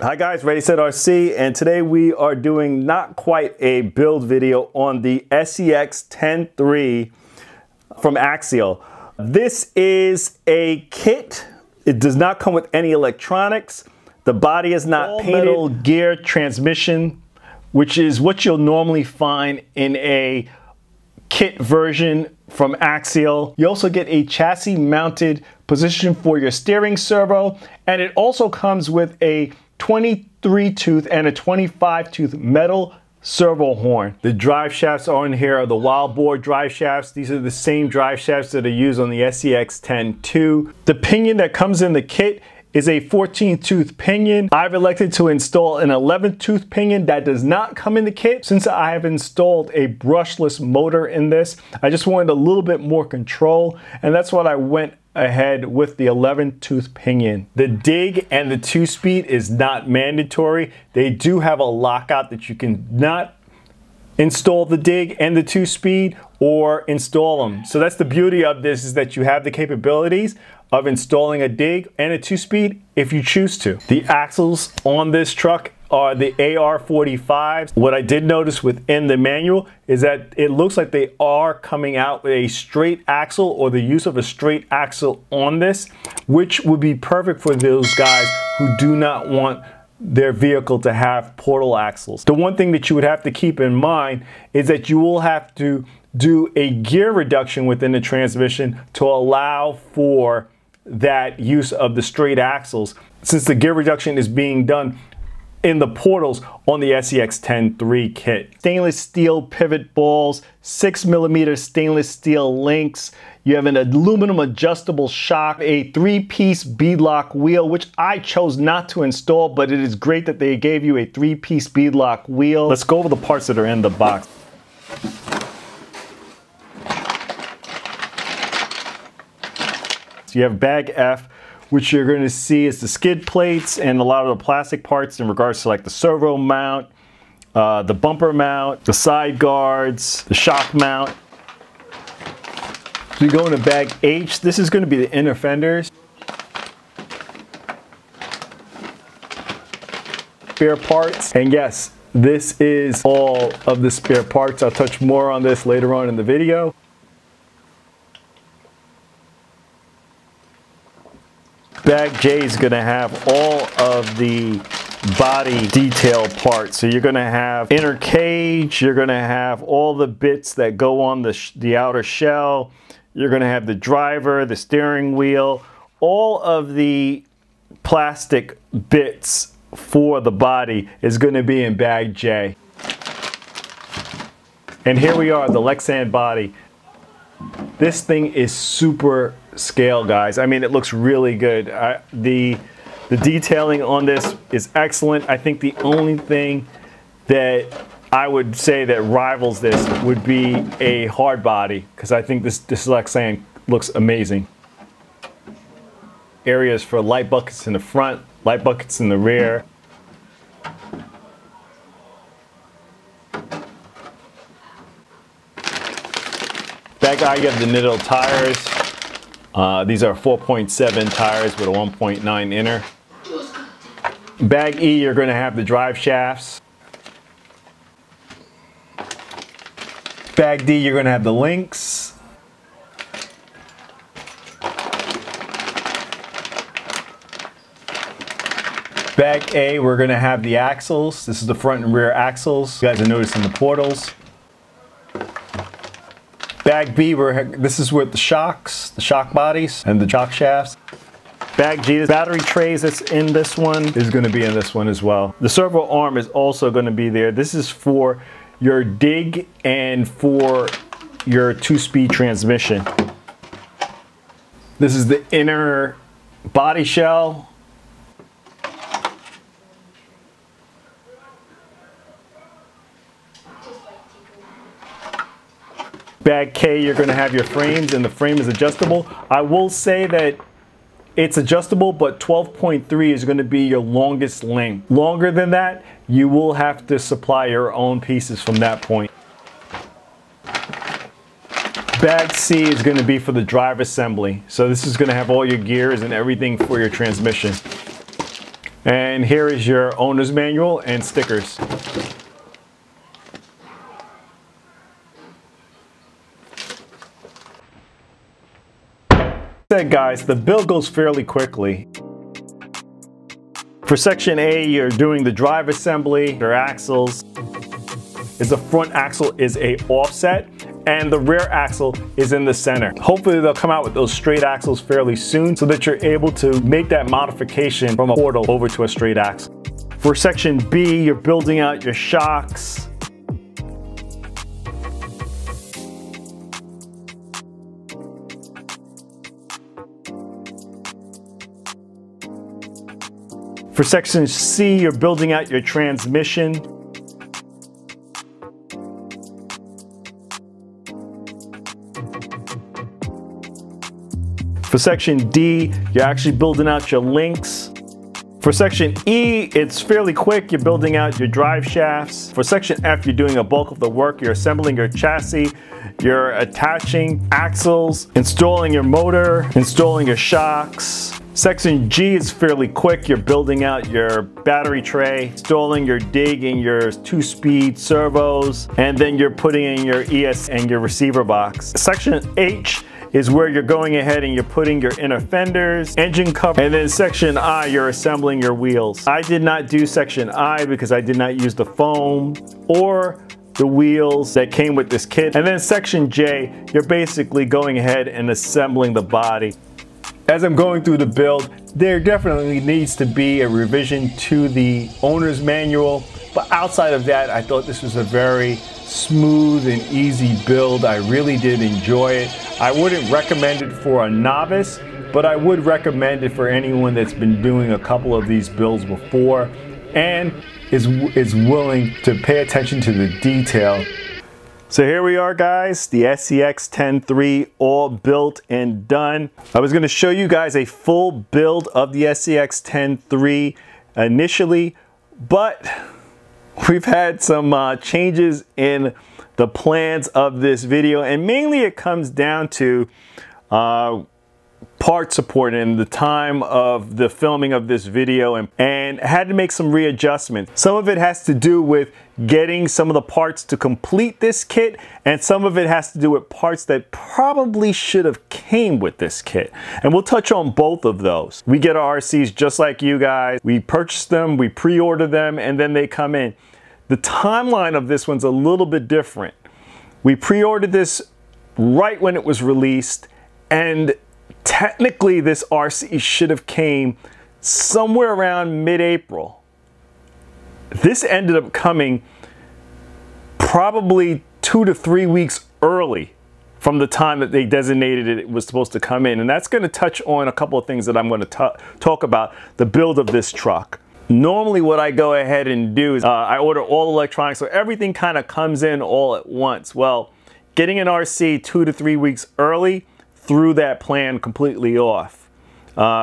Hi guys, Ready Set RC, and today we are doing not quite a build video on the SCX 10.3 from Axial. This is a kit. It does not come with any electronics. The body is not painted. Metal gear transmission, which is what you'll normally find in a kit version from Axial. You also get a chassis mounted position for your steering servo, and it also comes with a 23 tooth and a 25 tooth metal servo horn. The drive shafts on here are the wild bore drive shafts. These are the same drive shafts that are used on the SCX 10.2. The pinion that comes in the kit is a 14 tooth pinion. I've elected to install an 11 tooth pinion that does not come in the kit since I have installed a brushless motor in this. I just wanted a little bit more control, and that's what I went ahead with the 11 tooth pinion. The dig and the 2-speed is not mandatory. They do have a lockout that you can not install the dig and the 2-speed or install them. So that's the beauty of this, is that you have the capabilities of installing a dig and a 2-speed if you choose to. The axles on this truck are the AR45s. What I did notice within the manual is that it looks like they are coming out with a straight axle, or the use of a straight axle on this, which would be perfect for those guys who do not want their vehicle to have portal axles. The one thing that you would have to keep in mind is that you will have to do a gear reduction within the transmission to allow for that use of the straight axles, since the gear reduction is being done in the portals on the SCX 10.3 kit. Stainless steel pivot balls, 6mm stainless steel links. You have an aluminum adjustable shock, a 3-piece beadlock wheel, which I chose not to install, but it is great that they gave you a 3-piece beadlock wheel. Let's go over the parts that are in the box. So you have bag F, which you're going to see is the skid plates and a lot of the plastic parts in regards to like the servo mount, the bumper mount, the side guards, the shock mount. So you go into bag H. This is going to be the inner fenders, spare parts, and yes, this is all of the spare parts. I'll touch more on this later on in the video. Bag J is going to have all of the body detail parts. So you're going to have inner cage, you're going to have all the bits that go on the outer shell, you're going to have the driver, the steering wheel, all of the plastic bits for the body is going to be in bag J. And here we are, the Lexan body. This thing is super scale, guys. I mean, it looks really good. The detailing on this is excellent. I think the only thing that I would say that rivals this would be a hard body, because I think this Lexan looks amazing. Areas for light buckets in the front, light buckets in the rear. Bag I, you have the Nitto tires. These are 4.7 tires with a 1.9 inner. Bag E, you're going to have the drive shafts. Bag D, you're going to have the links. Bag A, we're going to have the axles. This is the front and rear axles. You guys are noticing the portals. Bag B, this is with the shocks, the shock bodies, and the shock shafts. Bag G, the battery trays that's in this one is going to be in this one as well. The servo arm is also going to be there. This is for your dig and for your 2-speed transmission. This is the inner body shell. Bag K, you're going to have your frames, and the frame is adjustable. I will say that it's adjustable, but 12.3 is going to be your longest length. Longer than that, you will have to supply your own pieces from that point. Bag C is going to be for the drive assembly. So this is going to have all your gears and everything for your transmission. And here is your owner's manual and stickers. Said guys, the build goes fairly quickly. For section A, you're doing the drive assembly, your axles. The front axle is a offset and the rear axle is in the center. Hopefully they'll come out with those straight axles fairly soon so that you're able to make that modification from a portal over to a straight axle. For section B, you're building out your shocks. For section C, you're building out your transmission. For section D, you're actually building out your links. For section E, it's fairly quick. You're building out your drive shafts. For section F, you're doing a bulk of the work. You're assembling your chassis. You're attaching axles, installing your motor, installing your shocks. Section G is fairly quick. You're building out your battery tray, installing your dig and your 2-speed servos, and then you're putting in your ES and your receiver box. Section H is where you're going ahead and you're putting your inner fenders, engine cover, and then section I, you're assembling your wheels. I did not do section I because I did not use the foam or the wheels that came with this kit. And then section J, you're basically going ahead and assembling the body. As I'm going through the build, there definitely needs to be a revision to the owner's manual, but outside of that, I thought this was a very smooth and easy build. I really did enjoy it. I wouldn't recommend it for a novice, but I would recommend it for anyone that's been doing a couple of these builds before and is willing to pay attention to the detail. So here we are guys, the SCX 10.3 all built and done. I was going to show you guys a full build of the SCX 10.3 initially, but we've had some changes in the plans of this video, and mainly it comes down to part support and the time of the filming of this video, and had to make some readjustments. Some of it has to do with getting some of the parts to complete this kit, and some of it has to do with parts that probably should have came with this kit. And we'll touch on both of those. We get our RCs just like you guys. We purchase them, we pre-order them, and then they come in. The timeline of this one's a little bit different. We pre-ordered this right when it was released, and technically this RC should have came somewhere around mid-April. This ended up coming probably 2 to 3 weeks early from the time that they designated it was supposed to come in. And that's going to touch on a couple of things that I'm going to talk about the build of this truck. Normally what I go ahead and do is I order all electronics, so everything kind of comes in all at once. Well, getting an RC 2 to 3 weeks early threw that plan completely off.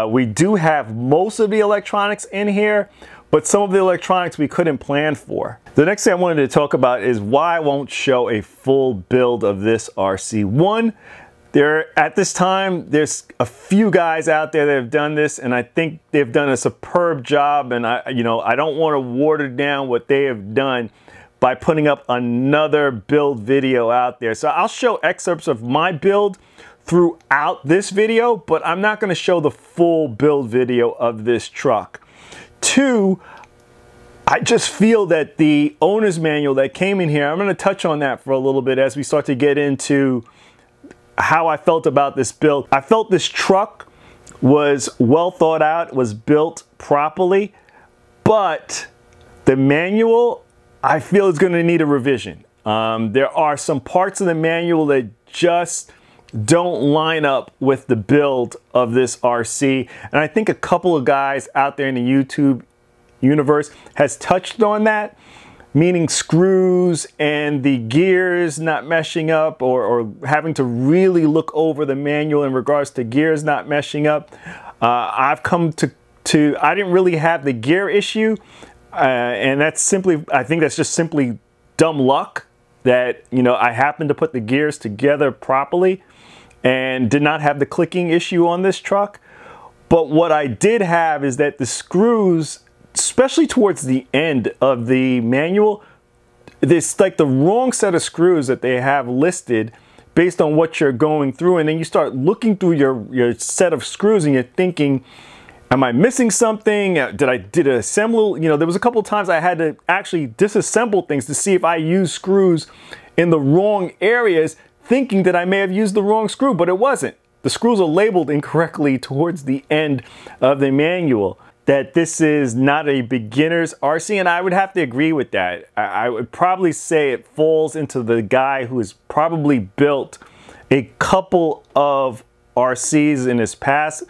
We do have most of the electronics in here, but some of the electronics we couldn't plan for. The next thing I wanted to talk about is why I won't show a full build of this RC. One, at this time, there's a few guys out there that have done this, and I think they've done a superb job, and I don't want to water down what they have done by putting up another build video out there. So I'll show excerpts of my build throughout this video, but I'm not going to show the full build video of this truck. Two, I just feel that the owner's manual that came in here, I'm going to touch on that for a little bit as we start to get into how I felt about this build. I felt this truck was well thought out, was built properly, but the manual I feel is going to need a revision. There are some parts of the manual that just don't line up with the build of this RC, and I think a couple of guys out there in the YouTube universe has touched on that, meaning screws and the gears not meshing up, or having to really look over the manual in regards to gears not meshing up. I've come to I didn't really have the gear issue, and that's simply, I think that's just simply dumb luck that, you know, I happened to put the gears together properly and did not have the clicking issue on this truck. But what I did have is that the screws especially towards the end of the manual, there's like the wrong set of screws that they have listed based on what you're going through. And then you start looking through your set of screws and you're thinking, am I missing something? Did I assemble? You know, there was a couple of times I had to actually disassemble things to see if I used screws in the wrong areas, thinking that I may have used the wrong screw, but it wasn't. The screws are labeled incorrectly towards the end of the manual. That this is not a beginner's RC, and I would have to agree with that. I would probably say it falls into the guy who has probably built a couple of RCs in his past.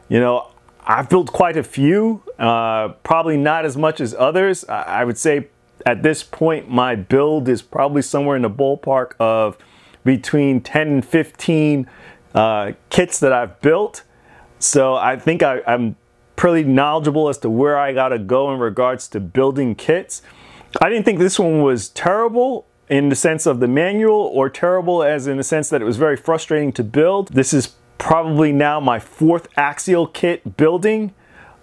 You know, I've built quite a few, probably not as much as others. I would say at this point my build is probably somewhere in the ballpark of between 10 and 15 kits that I've built. So I think I'm pretty knowledgeable as to where I gotta go in regards to building kits. I didn't think this one was terrible in the sense of the manual, or terrible as in the sense that it was very frustrating to build. This is probably now my 4th Axial kit building.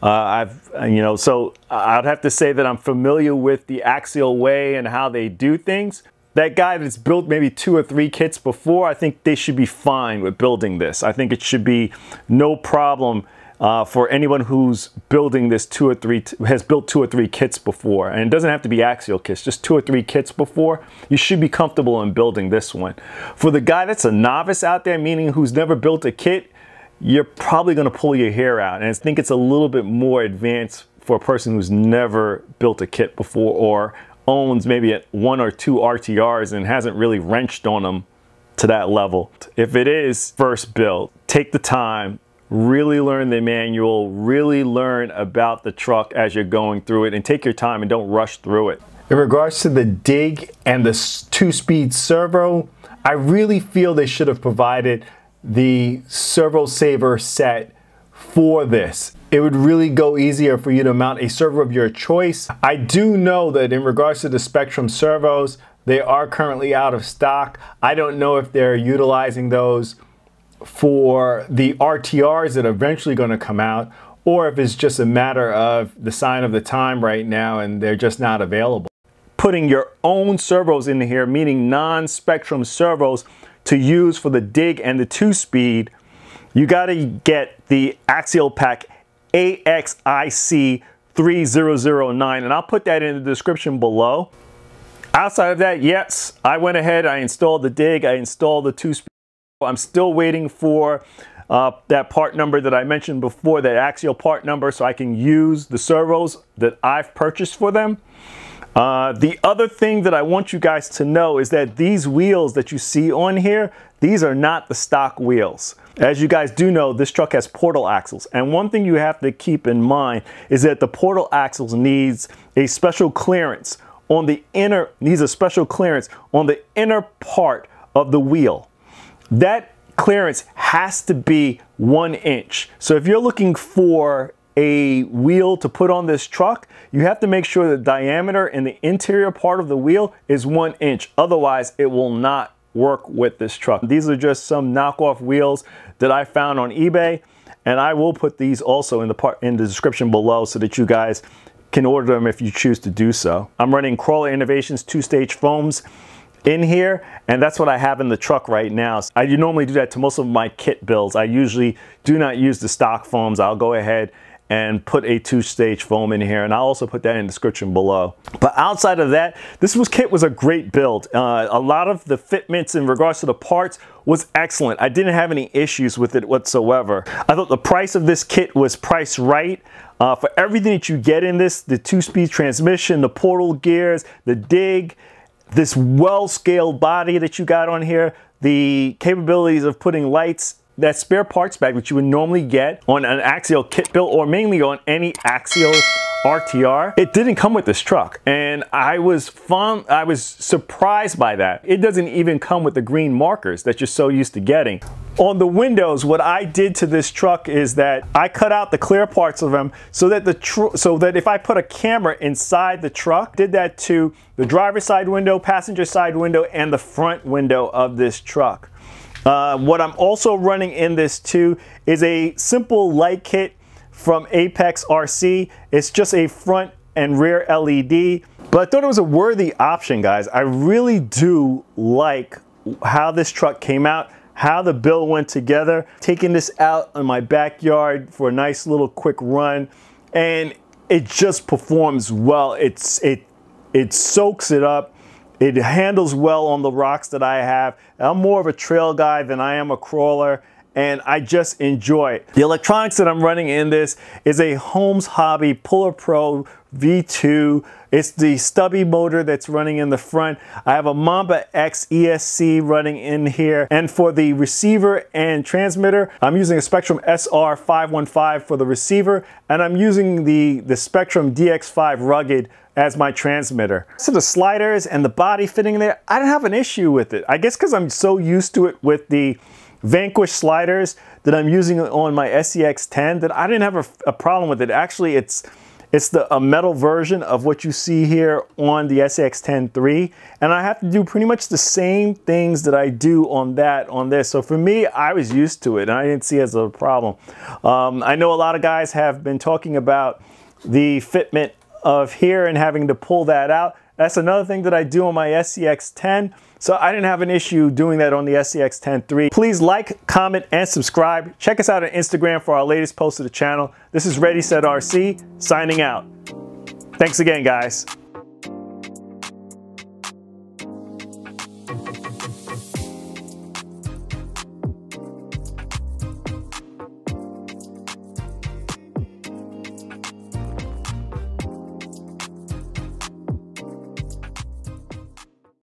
So I'd have to say that I'm familiar with the Axial way and how they do things. That guy that's built maybe 2 or 3 kits before, I think they should be fine with building this. I think it should be no problem for anyone who's building this has built 2 or 3 kits before. And it doesn't have to be Axial kits, just 2 or 3 kits before. You should be comfortable in building this one. For the guy that's a novice out there, meaning who's never built a kit, you're probably gonna pull your hair out. And I think it's a little bit more advanced for a person who's never built a kit before, or owns maybe 1 or 2 RTRs and hasn't really wrenched on them to that level. If it is first build, take the time, really learn the manual, really learn about the truck as you're going through it, and take your time and don't rush through it. In regards to the dig and the 2-speed servo, I really feel they should have provided the servo saver set for this. It would really go easier for you to mount a servo of your choice. I do know that in regards to the Spektrum servos, they are currently out of stock. I don't know if they're utilizing those for the RTRs that are eventually going to come out, or if it's just a matter of the sign of the time right now and they're just not available. Putting your own servos in here, meaning non-Spektrum servos to use for the dig and the 2-speed, you got to get the Axial Pack AXIC 3009, and I'll put that in the description below. Outside of that, yes, I went ahead, I installed the dig, I installed the 2-speed. I'm still waiting for that part number that I mentioned before, that Axial part number, so I can use the servos that I've purchased for them. The other thing that I want you guys to know is that these wheels that you see on here, these are not the stock wheels. As you guys do know, this truck has portal axles, and one thing you have to keep in mind is that the portal axles needs a special clearance on the inner, part of the wheel. That clearance has to be 1 inch. So if you're looking for a wheel to put on this truck, you have to make sure the diameter in the interior part of the wheel is 1 inch. Otherwise, it will not work with this truck. These are just some knockoff wheels that I found on eBay, and I will put these also in the description below so that you guys can order them if you choose to do so. I'm running Crawler Innovations 2-stage foams in here, and that's what I have in the truck right now. I normally do that to most of my kit builds. I usually do not use the stock foams. I'll go ahead and put a 2-stage foam in here, and I'll also put that in the description below. But outside of that, this kit was a great build. A lot of the fitments in regards to the parts was excellent. I didn't have any issues with it whatsoever. I thought the price of this kit was priced right. For everything that you get in this, the 2-speed transmission, the portal gears, the dig, this well-scaled body that you got on here, the capabilities of putting lights, that spare parts bag that you would normally get on an Axial kit build, or mainly on any Axial RTR, it didn't come with this truck, and I was surprised by that. It doesn't even come with the green markers that you're so used to getting. On the windows, what I did to this truck is that I cut out the clear parts of them so that if I put a camera inside the truck, did that to the driver's side window, passenger side window, and the front window of this truck. What I'm also running in this too is a simple light kit from Apex RC. It's just a front and rear LED. But I thought it was a worthy option, guys. I really do like how this truck came out, how the build went together. Taking this out in my backyard for a nice little quick run, and it just performs well. It soaks it up. It handles well on the rocks that I have. I'm more of a trail guy than I am a crawler, and I just enjoy it. The electronics that I'm running in this is a Holmes Hobby Puller Pro V2. It's the Stubby motor that's running in the front. I have a Mamba X ESC running in here. And for the receiver and transmitter, I'm using a Spektrum SR515 for the receiver, and I'm using the Spektrum DX5 Rugged as my transmitter. So the sliders and the body fitting there, I don't have an issue with it. I guess because I'm so used to it with the Vanquish sliders that I'm using on my SCX 10 that I didn't have a problem with it. Actually, it's a metal version of what you see here on the SCX 10 and I have to do pretty much the same things that I do on this. So for me, I was used to it and I didn't see it as a problem. I know a lot of guys have been talking about the fitment of here and having to pull that out. That's another thing that I do on my SCX 10. So I didn't have an issue doing that on the SCX 10 Please like, comment, and subscribe. Check us out on Instagram for our latest post to the channel. This is Ready Set RC, signing out. Thanks again, guys.